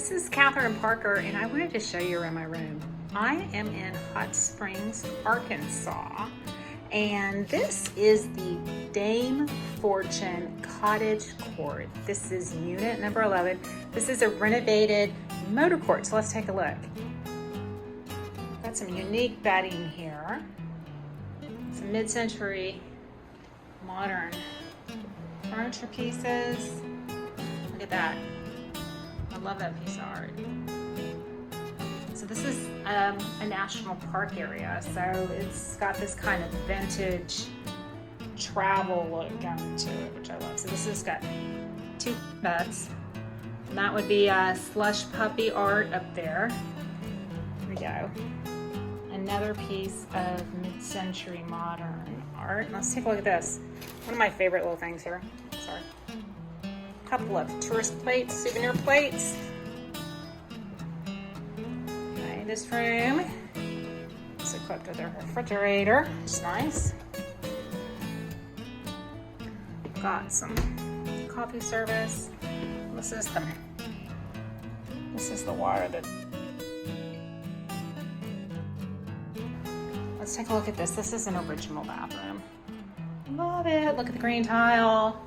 This is Catherine Parker, and I wanted to show you around my room. I am in Hot Springs, Arkansas, and this is the Dame Fortune Cottage Court. This is unit number 11. This is a renovated motor court, so let's take a look. Got some unique bedding here. Some mid-century modern furniture pieces. Look at that. I love that piece of art. So this is a national park area, so it's got this kind of vintage travel look going to it, which I love. So this has got 2 beds, and that would be slush puppy art up there. Here we go. Another piece of mid-century modern art. Let's take a look at this. One of my favorite little things here. Sorry. A couple of tourist plates, souvenir plates. Okay, this room is equipped with a refrigerator, which is nice. Got some coffee service. This is the water that. Let's take a look at this. This is an original bathroom. Love it. Look at the green tile.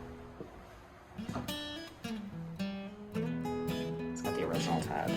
It's got the original tub.